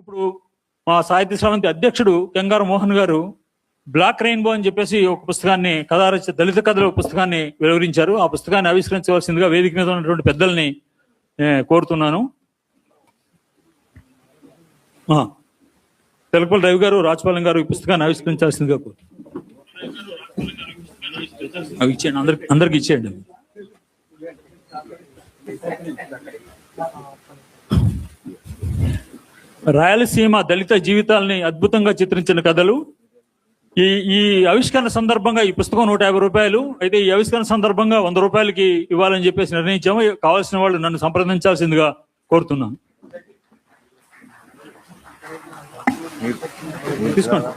ఇప్పుడు మా సాహిత్య స్రవంతి అధ్యక్షుడు కెంగారు మోహన్ గారు బ్లాక్ రెయిన్బో అని చెప్పేసి ఒక పుస్తకాన్ని దళిత కథల పుస్తకాన్ని వివరించారు. ఆ పుస్తకాన్ని ఆవిష్కరించవలసిందిగా వేదిక మీద ఉన్నటువంటి పెద్దల్ని కోరుతున్నాను. తెలకపల్లి రవి గారు, రాజపాలెం గారు ఈ పుస్తకాన్ని ఆవిష్కరించాల్సిందిగా కోరు. అవి ఇచ్చేయండి, అందరికి ఇచ్చేయండి. రాయలసీమ దళిత జీవితాలని అద్భుతంగా చిత్రించిన కథలు. ఈ ఆవిష్కరణ సందర్భంగా ఈ పుస్తకం 150 రూపాయలు అయితే, ఈ ఆవిష్కరణ సందర్భంగా 100 రూపాయలకి ఇవ్వాలని చెప్పేసి నిర్ణయించాము. కావాల్సిన వాళ్ళు నన్ను సంప్రదించాల్సిందిగా కోరుతున్నాను. తీసుకోండి,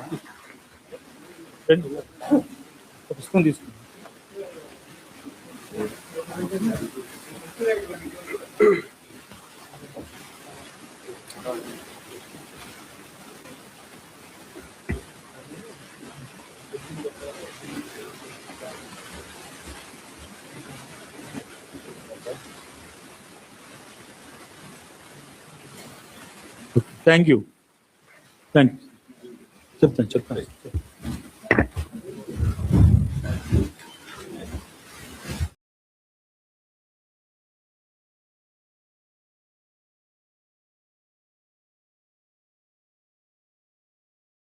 పుస్తకం తీసుకోండి. Thank you. చెప్తాను.